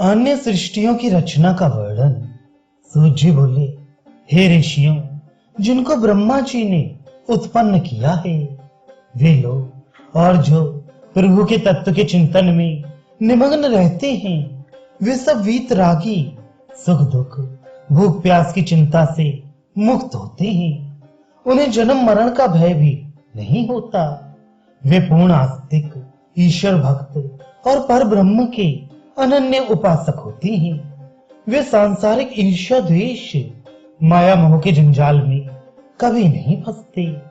अन्य सृष्टियों की रचना का वर्णन। सूत जी बोले, हे ऋषियों, जिनको ब्रह्मा जी ने उत्पन्न किया है, वे लोग और जो प्रभु के तत्व के चिंतन में निमग्न रहते हैं, वे सब वीतरागी, सुख दुख, भूख प्यास की चिंता से मुक्त होते हैं। उन्हें जन्म मरण का भय भी नहीं होता। वे पूर्ण आस्तिक, ईश्वर भक्त और पर ब्रह्म के अनन्य उपासक होते हैं। वे सांसारिक ईर्ष्या द्वेष, माया मोह के जंजाल में कभी नहीं फंसते।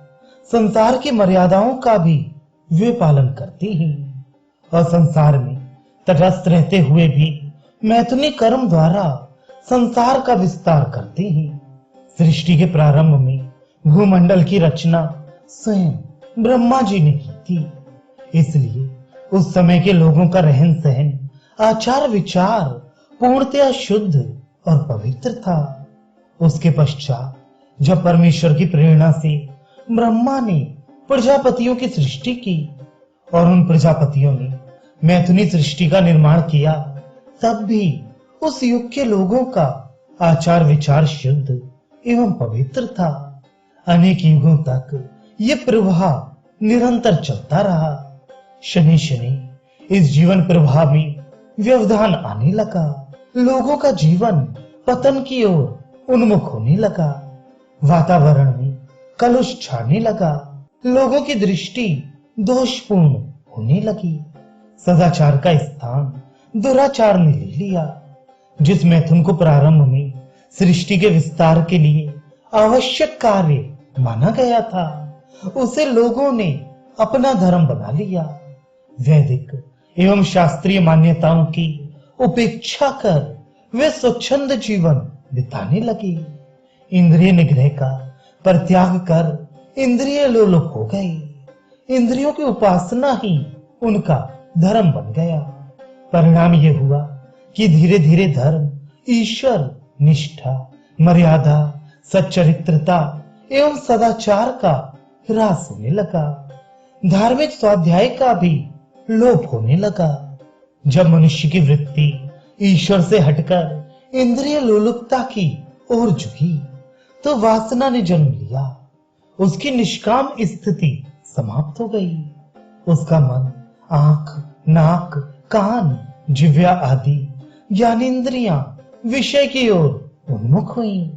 संसार की मर्यादाओं का भी वे पालन करते हैं और संसार में तटस्थ रहते हुए भी मैथुनी कर्म द्वारा संसार का विस्तार करते हैं। सृष्टि के प्रारंभ में भूमंडल की रचना स्वयं ब्रह्मा जी ने की थी। इसलिए उस समय के लोगों का रहन सहन, आचार विचार पूर्णतया शुद्ध और पवित्र था। उसके पश्चात जब परमेश्वर की प्रेरणा से ब्रह्मा ने प्रजापतियों की सृष्टि की और उन प्रजापतियों ने मैथुनी सृष्टि का निर्माण किया, तब भी उस युग के लोगों का आचार विचार शुद्ध एवं पवित्र था। अनेक युगों तक ये प्रवाह निरंतर चलता रहा। शनि शनि इस जीवन प्रवाह में व्यवधान आने लगा। लोगों का जीवन पतन की ओर उन्मुख होने लगा। वातावरण में कलुष छाने लगा। लोगों की दृष्टि दोषपूर्ण होने लगी। सदाचार का स्थान दुराचार ने ले लिया। जिस मैथुन को प्रारंभ में सृष्टि के विस्तार के लिए आवश्यक कार्य माना गया था, उसे लोगों ने अपना धर्म बना लिया। वैदिक एवं शास्त्रीय मान्यताओं की उपेक्षा कर वे स्वच्छंद जीवन बिताने लगे। इंद्रिय निग्रह का परित्याग कर इंद्रिय लोलुप हो गए। इंद्रियों की उपासना ही उनका धर्म बन गया। परिणाम यह हुआ कि धीरे धीरे धर्म, ईश्वर निष्ठा, मर्यादा, सच्चरित्रता एवं सदाचार का ह्रास होने लगा। धार्मिक स्वाध्याय का भी लोप होने लगा। जब मनुष्य की वृत्ति ईश्वर से हटकर इंद्रिय लोलुपता की ओर झुकी, तो वासना ने जन्म लिया। उसकी निष्काम स्थिति समाप्त हो गई। उसका मन आंख, नाक, कान, जिह्वा आदि ज्ञानेंद्रियां विषय की ओर उन्मुख हुई।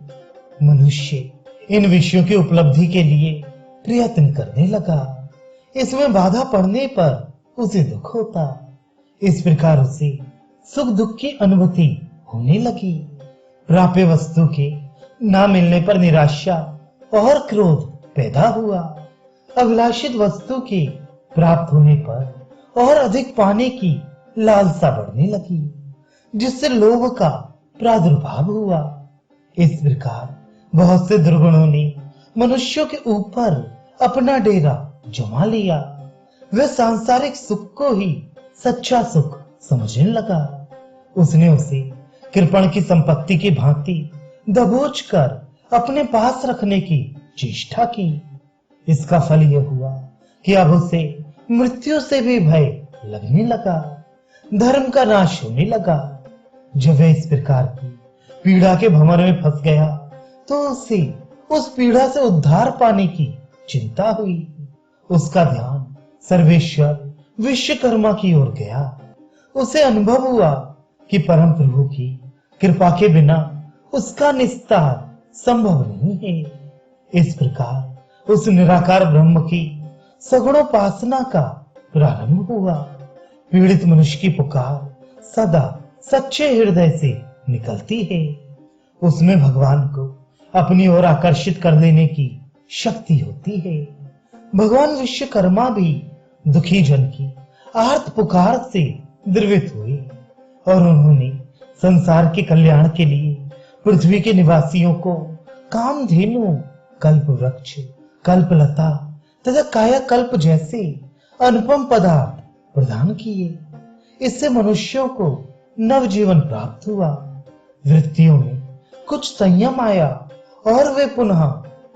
मनुष्य इन विषयों की उपलब्धि के लिए प्रयत्न करने लगा। इसमें बाधा पड़ने पर उसे दुख होता। इस प्रकार उसे सुख दुख की अनुभूति होने लगी। प्राप्य वस्तु के ना मिलने पर निराशा और क्रोध पैदा हुआ। अभिलाषित वस्तु के प्राप्त होने पर और अधिक पाने की लालसा बढ़ने लगी, जिससे लोभ का प्रादुर्भाव हुआ। इस प्रकार बहुत से दुर्गुणों ने मनुष्यों के ऊपर अपना डेरा जमा लिया। वह सांसारिक सुख को ही सच्चा सुख समझने लगा। उसने उसे कृपण की संपत्ति की भांति दबोच कर अपने पास रखने की चेष्टा की। इसका फल यह हुआ कि अब उसे मृत्यु से भी भय लगने लगा। धर्म का नाश होने लगा। जब वह इस प्रकार की पीड़ा के भंवर में फंस गया, तो उसे उस पीड़ा से उद्धार पाने की चिंता हुई। उसका ध्यान सर्वेश्वर विश्वकर्मा की ओर गया। उसे अनुभव हुआ कि परम प्रभु की कृपा के बिना उसका निस्तार संभव नहीं है। इस प्रकार उस निराकार ब्रह्म की सगुणोपासना का प्रारंभ हुआ। पीड़ित मनुष्य की पुकार सदा सच्चे हृदय से निकलती है। उसमें भगवान को अपनी ओर आकर्षित कर देने की शक्ति होती है। भगवान विश्वकर्मा भी दुखी जन की आर्त पुकार से द्रवित हुए और उन्होंने संसार के कल्याण के लिए पृथ्वी के निवासियों को कामधेनु, कल्प वृक्ष, कल्पलता तथा कायाकल्प जैसे अनुपम पदार्थ प्रदान किए। इससे मनुष्यों को नवजीवन प्राप्त हुआ। वृत्तियों में कुछ संयम आया और वे पुनः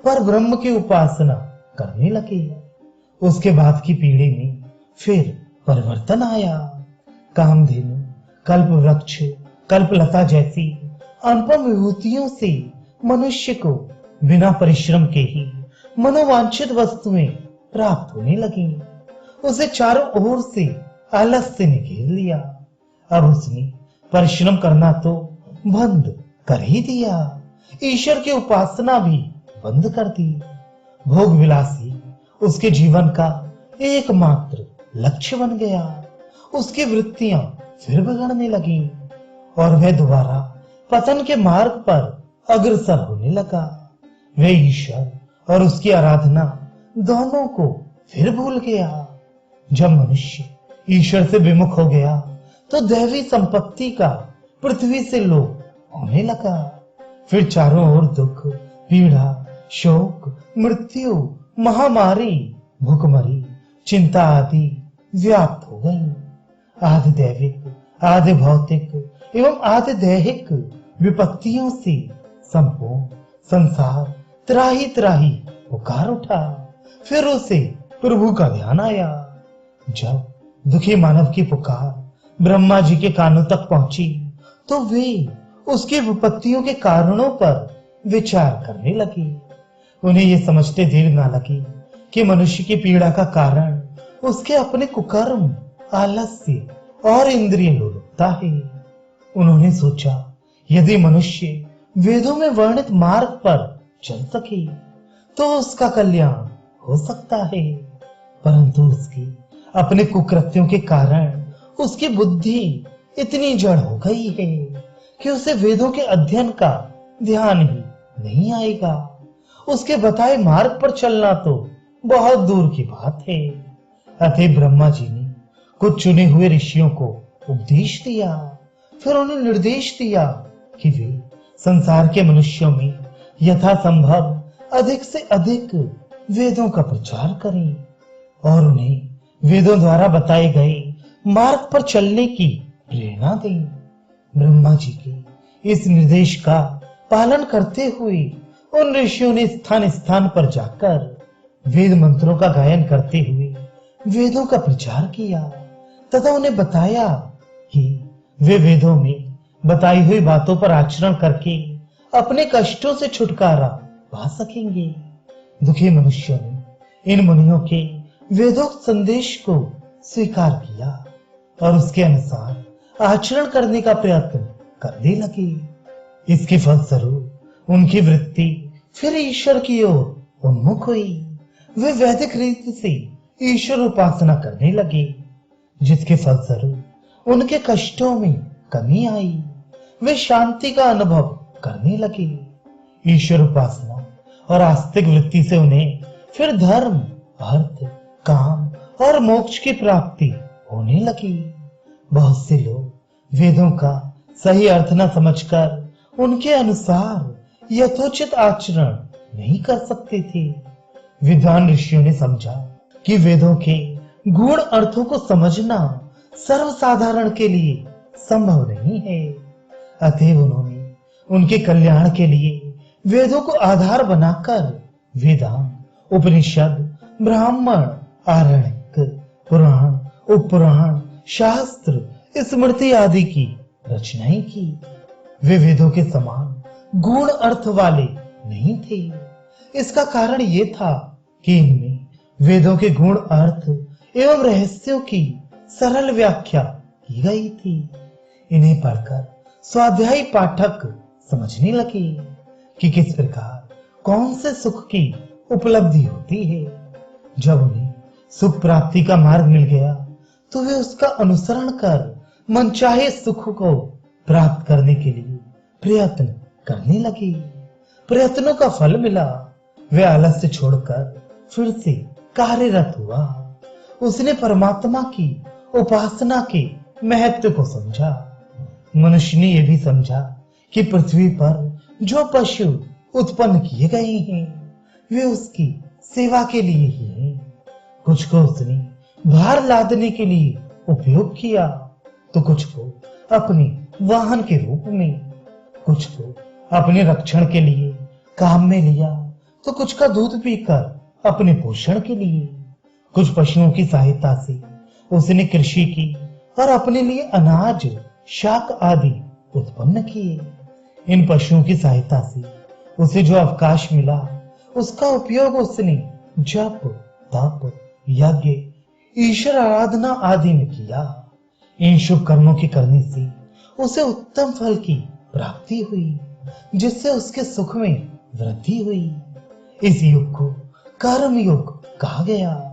पर ब्रह्म की उपासना करने लगे। उसके बाद की पीढ़ी में फिर परिवर्तन आया। कामधेनु, कल्प वृक्ष कल्पलता जैसी अनुपम विभूतियों से मनुष्य को बिना परिश्रम के ही मनोवांछित वस्तुएं प्राप्त होने लगी। उसे चारों ओर से आलस्य ने घेर लिया। अब उसने परिश्रम करना तो बंद कर ही दिया, ईश्वर की उपासना भी बंद कर दी। भोग विलास ही उसके जीवन का एकमात्र लक्ष्य बन गया। उसकी वृत्तियां फिर बिगड़ने लगी और वह दोबारा पतन के मार्ग पर अग्रसर होने लगा। वह ईश्वर और उसकी आराधना दोनों को फिर भूल गया। जब मनुष्य ईश्वर से विमुख हो गया तो दैवी संपत्ति का पृथ्वी से लोप होने लगा। फिर चारों ओर दुख, पीड़ा, शोक, मृत्यु, महामारी, भूखमरी, चिंता आदि व्याप्त हो गई। आदि दैविक, आदि भौतिक एवं आदि दैहिक विपत्तियों से संपूर्ण संसार त्राही त्राही पुकार उठा। फिर उसे प्रभु का ध्यान आया। जब दुखी मानव की पुकार ब्रह्मा जी के कानों तक पहुंची तो वे उसकी विपत्तियों के कारणों पर विचार करने लगे। उन्हें यह समझते देर ना लगी कि मनुष्य की पीड़ा का कारण उसके अपने कुकर्म, आलस्य और इंद्रिय लोलुपता है। उन्होंने सोचा, यदि मनुष्य वेदों में वर्णित मार्ग पर चल सके तो उसका कल्याण हो सकता है, परंतु उसकी अपने कुकृत्यों के कारण उसकी बुद्धि इतनी जड़ हो गई है कि उसे वेदों के अध्ययन का ध्यान ही नहीं आएगा। उसके बताए मार्ग पर चलना तो बहुत दूर की बात है। अतः ब्रह्मा जी ने कुछ चुने हुए ऋषियों को उपदेश दिया। फिर उन्हें निर्देश दिया कि वे संसार के मनुष्यों में यथासंभव अधिक से अधिक वेदों का प्रचार करें और उन्हें वेदों द्वारा बताए गए मार्ग पर चलने की प्रेरणा दें। ब्रह्मा जी के इस निर्देश का पालन करते हुए उन ऋषियों ने स्थान स्थान पर जाकर वेद मंत्रों का गायन करते हुए वेदों का प्रचार किया तथा उन्हें बताया कि वे वेदों में बताई हुई बातों पर आचरण करके अपने कष्टों से छुटकारा पा सकेंगे। दुखी मनुष्यों ने इन मुनियों के वेदोक्त संदेश को स्वीकार किया और उसके अनुसार आचरण करने का प्रयत्न करने लगे। इसके फलस्वरूप उनकी वृत्ति फिर ईश्वर की ओर उन्मुख हुई। वे वैदिक रीति से ईश्वर उपासना करने लगे, जिसके फलस्वरूप उनके कष्टों में कमी आई। वे शांति का अनुभव करने लगे। ईश्वर उपासना और आस्तिक वृत्ति से उन्हें फिर धर्म, अर्थ, काम और मोक्ष की प्राप्ति होने लगी। बहुत से लोग वेदों का सही अर्थ न समझकर उनके अनुसार यथोचित आचरण नहीं कर सकते थे। विद्वान ऋषियों ने समझा कि वेदों के गूढ़ अर्थों को समझना सर्वसाधारण के लिए संभव नहीं है। अतएव उन्होंने उनके कल्याण के लिए वेदों को आधार बनाकर वेदांत, उपनिषद, ब्राह्मण, आरण्यक, पुराण, उपपुराण, शास्त्र, स्मृति आदि की रचनाएं की। वे वेदों के समान गूढ़ अर्थ वाले नहीं थे। इसका कारण यह था कि इनमें वेदों के गूढ़ अर्थ एवं रहस्यों की सरल व्याख्या की गई थी। इन्हें पढ़कर स्वाध्यायी पाठक समझने लगे कि किस प्रकार कौन से सुख की उपलब्धि होती है। जब उन्हें सुख प्राप्ति का मार्ग मिल गया तो वे उसका अनुसरण कर मनचाहे सुख को प्राप्त करने के लिए प्रयत्न करने लगे। प्रयत्नों का फल मिला। वे आलस्य छोड़कर फिर से कार्यरत हुआ। उसने परमात्मा की उपासना के महत्व को समझा। मनुष्य ने यह भी समझा कि पृथ्वी पर जो पशु उत्पन्न किए गए हैं वे उसकी सेवा के लिए ही हैं। कुछ को उसने भार लादने के लिए उपयोग किया तो कुछ को अपने वाहन के रूप में, कुछ को अपने रक्षण के लिए काम में लिया तो कुछ का दूध पीकर अपने पोषण के लिए। कुछ पशुओं की सहायता से उसने कृषि की और अपने लिए अनाज, शाक आदि उत्पन्न किए। इन पशुओं की सहायता से उसे जो अवकाश मिला उसका उपयोग उसने जप, तप, यज्ञ, ईश्वर आराधना आदि में किया। इन शुभ कर्मों के करने से उसे उत्तम फल की प्राप्ति हुई, जिससे उसके सुख में वृद्धि हुई। इस युग को कर्म युग कहा गया,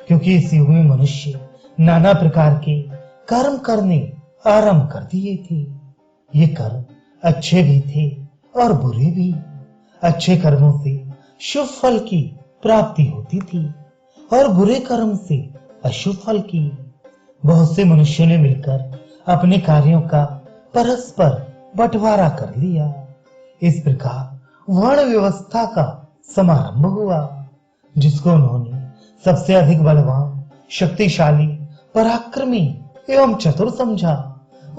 क्योंकि इस युग में मनुष्य नाना प्रकार के कर्म करने आरंभ कर दिए थे। ये कर्म अच्छे भी थे और बुरे भी। अच्छे कर्मों से शुभ फल की प्राप्ति होती थी और बुरे कर्म से अशुभ फल की। बहुत से मनुष्यों ने मिलकर अपने कार्यों का परस्पर बंटवारा कर लिया। इस प्रकार वर्ण व्यवस्था का समारंभ हुआ, जिसको उन्होंने सबसे अधिक बलवान, शक्तिशाली, पराक्रमी एवं चतुर समझा।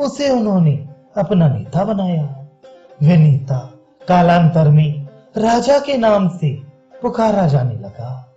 उसे उन्होंने अपना नेता बनाया। वह नेता कालांतर में राजा के नाम से पुकारा जाने लगा।